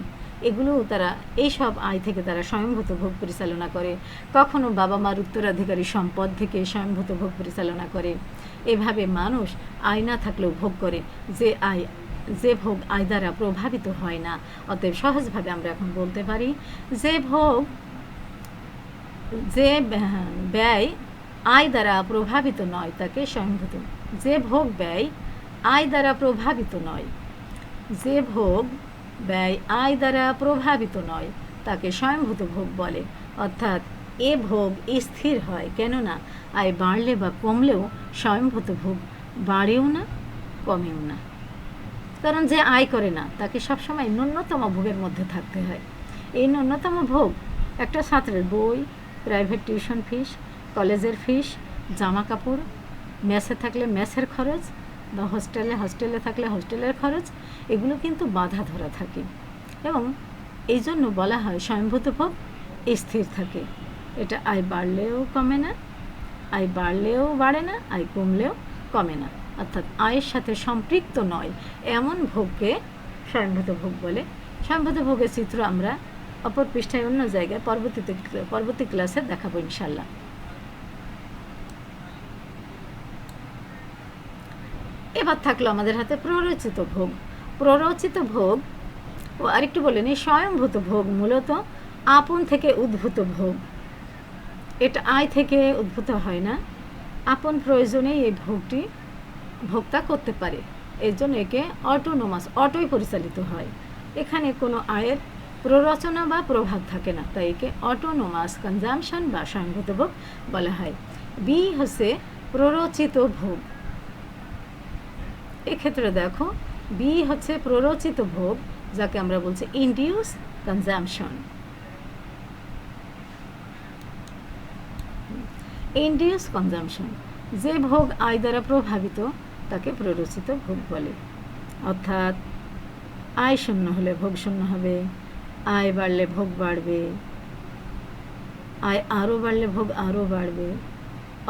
এগুলোও তারা এইসব আয় থেকে তারা স্বয়ংভূত ভোগ পরিচালনা করে। কখনো বাবা মার উত্তরাধিকারী সম্পদ থেকে স্বয়ংভূত ভোগ পরিচালনা করে। এভাবে মানুষ আয় না থাকলেও ভোগ করে, যে ভোগ আয় দ্বারা প্রভাবিত হয় না। অতএব সহজভাবে আমরা এখন বলতে পারি যে ব্যয় আয় দ্বারা প্রভাবিত নয় তাকে স্বয়ংভূত, যে ভোগ ব্যয় আয় দ্বারা প্রভাবিত নয়, যে ভোগ ব্যয় আয় দ্বারা প্রভাবিত নয় তাকে স্বয়ংভূত ভোগ বলে। অর্থাৎ এ ভোগ স্থির হয়, কেননা আয় বাড়লে বা কমলেও স্বয়ংভূত ভোগ বাড়েও না কমেও না। কারণ যে আয় করে না তাকে সবসময় ন্যূনতম ভোগের মধ্যে থাকতে হয়। এই ন্যূনতম ভোগ একটা ছাত্রের বই, প্রাইভেট টিউশন ফিস, কলেজের ফিস, জামা কাপড়, মেসে থাকলে মেসের খরচ, বা হস্টেলে থাকলে হস্টেলের খরচ, এগুলো কিন্তু বাধা ধরা থাকে। এবং এই জন্য বলা হয় স্বয়ংভূত ভোগ স্থির থাকে। এটা আয় বাড়লেও কমে না, আয় বাড়লেও বাড়ে না, আয় কমলেও কমে না, অর্থাৎ আয়ের সাথে সম্পৃক্ত নয় এমন ভোগকে স্বয়ংভূত ভোগ বলে। স্বয়ংভূত ভোগের চিত্র আমরা অপর পৃষ্ঠায় অন্য জায়গায় পরবর্তী ক্লাসে দেখাবো ইনশাল্লাহ। এবার থাকলো আমাদের হাতে প্ররোচিত ভোগ। প্ররোচিত ভোগ ও আরেকটু বলে নিই, স্বয়ংভূত ভোগ মূলত আপন থেকে উদ্ভূত ভোগ। এটা আয় থেকে উদ্ভূত হয় না, আপন প্রয়োজনেই এই ভোগটি ভোক্তা করতে পারে। এর জন্য একে অটোই পরিচালিত হয়। এখানে কোনো আয়ের প্ররোচনা বা প্রভাব থাকে না, তাই একে অটোনোমাস কনজাম্পশন বা স্বয়ংভূত ভোগ বলা হয়। বি হচ্ছে প্ররোচিত ভোগ। এক্ষেত্রে দেখো বি হচ্ছে প্ররোচিত ভোগ, যাকে আমরা বলছি ইনডিউস কনজাম্পশন। ইনডিউস কনজাম্পশন, যে ভোগ আয় দ্বারা প্রভাবিত তাকে প্ররোচিত ভোগ বলে। অর্থাৎ আয় শূন্য হলে ভোগ শূন্য হবে, আয় বাড়লে ভোগ বাড়বে, আয় আরও বাড়লে ভোগ আরও বাড়বে,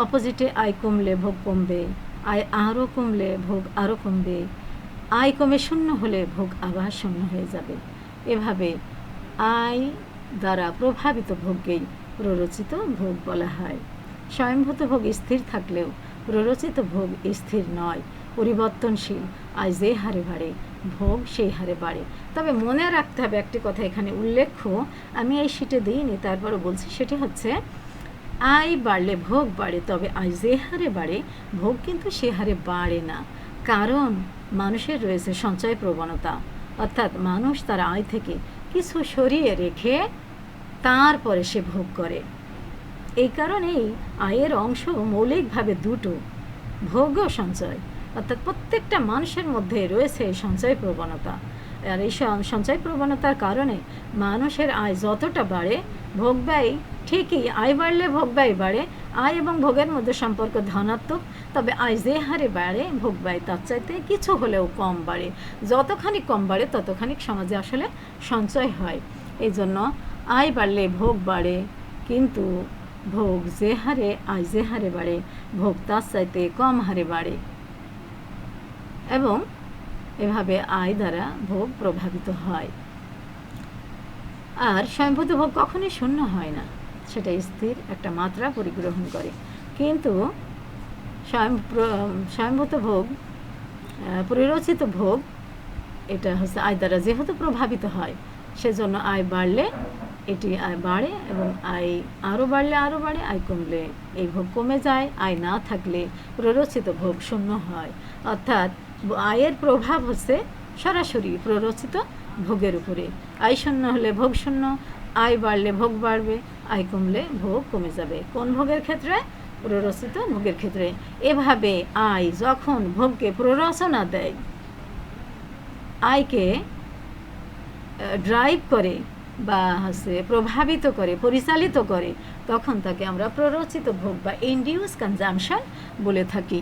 অপোজিটে আয় কমলে ভোগ কমবে, আয় আরও কমলে ভোগ আরও কমবে, আয় কমে শূন্য হলে ভোগ আবার শূন্য হয়ে যাবে। এভাবে আয় দ্বারা প্রভাবিত ভোগকেই প্ররোচিত ভোগ বলা হয়। স্বয়ংভূত ভোগ স্থির থাকলেও প্ররোচিত ভোগ স্থির নয়, পরিবর্তনশীল। আয় যে হারে বাড়ে ভোগ সেই হারে বাড়ে। তবে মনে রাখতে হবে একটি কথা এখানে উল্লেখ্য, আমি এই শিটে দিইনি, তারপরও বলছি, সেটি হচ্ছে আয় বাড়লে ভোগ বাড়ে, তবে আয় যে হারে বাড়ে ভোগ কিন্তু সে হারে বাড়ে না। কারণ মানুষের রয়েছে সঞ্চয় প্রবণতা, অর্থাৎ মানুষ তার আয় থেকে কিছু সরিয়ে রেখে তারপরে সে ভোগ করে। এই কারণেই আয়ের অংশ মৌলিকভাবে দুটো, ভোগ ও সঞ্চয়। অর্থাৎ প্রত্যেকটা মানুষের মধ্যে রয়েছে সঞ্চয় প্রবণতা, আর এই সঞ্চয় প্রবণতার কারণে মানুষের আয় যতটা বাড়ে ভোগ ব্যয় ঠিকই, আয় বাড়লে ভোগ ব্যয় বাড়ে। আয় এবং ভোগের মধ্যে সম্পর্ক ধনাত্মক, তবে আয় যে হারে বাড়ে ভোগ ব্যয় তার চাইতে কিছু হলেও কম বাড়ে। যতখানি কম বাড়ে ততখানি সমাজে আসলে সঞ্চয় হয়। এই জন্য আয় বাড়লে ভোগ বাড়ে, কিন্তু ভোগ যে হারে আয় যে হারে বাড়ে ভোগ তার চাইতে কম হারে বাড়ে, এবং এভাবে আয় দ্বারা ভোগ প্রভাবিত হয়। আর স্বয়ংভূত ভোগ কখনোই শূন্য হয় না, সেটা স্থির একটা মাত্রা পরিগ্রহণ করে। কিন্তু স্বয়ংভূত ভোগ, পরিরচিত ভোগ, এটা হচ্ছে আয় দ্বারা যেহেতু প্রভাবিত হয়, সেজন্য আয় বাড়লে এটি আয় বাড়ে, এবং আয় আরও বাড়লে আরও বাড়ে, আয় কমলে এই ভোগ কমে যায়। আয় না থাকলে প্ররোচিত ভোগ শূন্য হয়। অর্থাৎ আয়ের প্রভাব হচ্ছে সরাসরি প্ররোচিত ভোগের উপরে। আয় শূন্য হলে ভোগ শূন্য, আয় বাড়লে ভোগ বাড়বে, আয় কমলে ভোগ কমে যাবে। কোন ভোগের ক্ষেত্রে? প্ররোচিত ভোগের ক্ষেত্রে। এভাবে আয় যখন ভোগকে প্ররোচনা দেয়, আয়কে ড্রাইভ করে বা প্রভাবিত করে, পরিচালিত করে, তখন তাকে আমরা প্ররোচিত ভোগ বা ইনডিউস কনজাম্পশন বলে থাকি।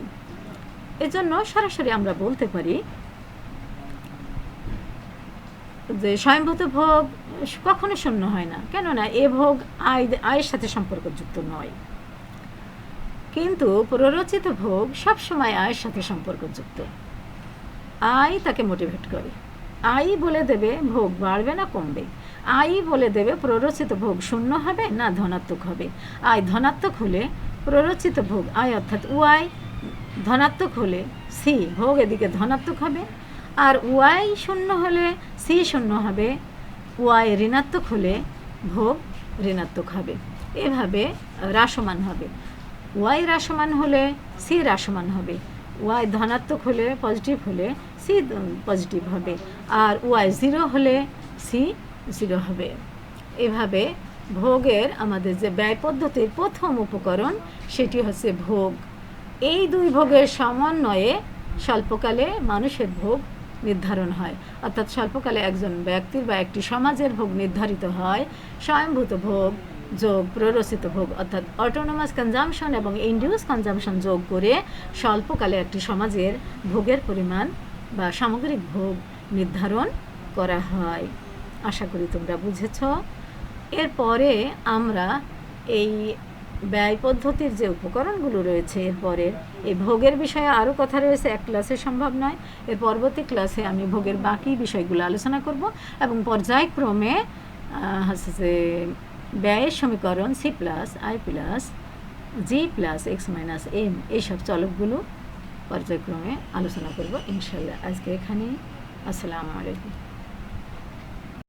এজন্য সরাসরি আমরা বলতে পারি যে স্বয়ংভূত ভোগ কখনো শূন্য হয় না, কেননা এ ভোগ আয়ের সাথে সম্পর্কযুক্ত নয়। কিন্তু প্ররোচিত ভোগ সবসময় আয়ের সাথে সম্পর্কযুক্ত। আয় তাকে মোটিভেট করে, আয় বলে দেবে ভোগ বাড়বে না কমবে, আয় বলে দেবে প্ররোচিত ভোগ শূন্য হবে না ধনাত্মক হবে। আয় ধনাত্মক হলে প্ররোচিত ভোগ আয় অর্থাৎ ওয়াই ধনাত্মক হলে সি ভোগ এদিকে ধনাত্মক হবে, আর ওয়াই শূন্য হলে সি শূন্য হবে, ওয়াই ঋণাত্মক হলে ভোগ ঋণাত্মক হবে। এভাবে হ্রাসমান হবে। ওয়াই হ্রাসমান হলে সি হ্রাসমান হবে, ওয়াই ধনাত্মক হলে পজিটিভ হলে সি পজিটিভ হবে, আর ওয়াই জিরো হলে সি জিরো হবে। এভাবে ভোগের আমাদের যে ব্যয় পদ্ধতির প্রথম উপকরণ সেটি হচ্ছে ভোগ। এই দুই ভোগের সমন্বয়ে স্বল্পকালে মানুষের ভোগ নির্ধারণ হয়, অর্থাৎ স্বল্পকালে একজন ব্যক্তির বা একটি সমাজের ভোগ নির্ধারিত হয় স্বয়ংভূত ভোগ যোগ প্ররোচিত ভোগ, অর্থাৎ অটোনোমাস কনজাম্পশন এবং ইনডিউস কনজাম্পশন যোগ করে স্বল্পকালে একটি সমাজের ভোগের পরিমাণ বা সামগ্রিক ভোগ নির্ধারণ করা হয়। আশা করি তোমরা বুঝেছ। এরপরে আমরা এই ব্যয় পদ্ধতির যে উপকরণগুলো রয়েছে, এরপরে এই ভোগের বিষয়ে আরও কথা রয়েছে, এক ক্লাসে সম্ভব নয়। এর পরবর্তী ক্লাসে আমি ভোগের বাকি বিষয়গুলো আলোচনা করব, এবং পর্যায়ক্রমে হচ্ছে ব্যয়ের সমীকরণ C plus I plus G plus X minus M এইসব চলকগুলো পর্যায়ক্রমে আলোচনা করব ইনশাল্লাহ। আজকে এখানেই। আসসালামু আলাইকুম।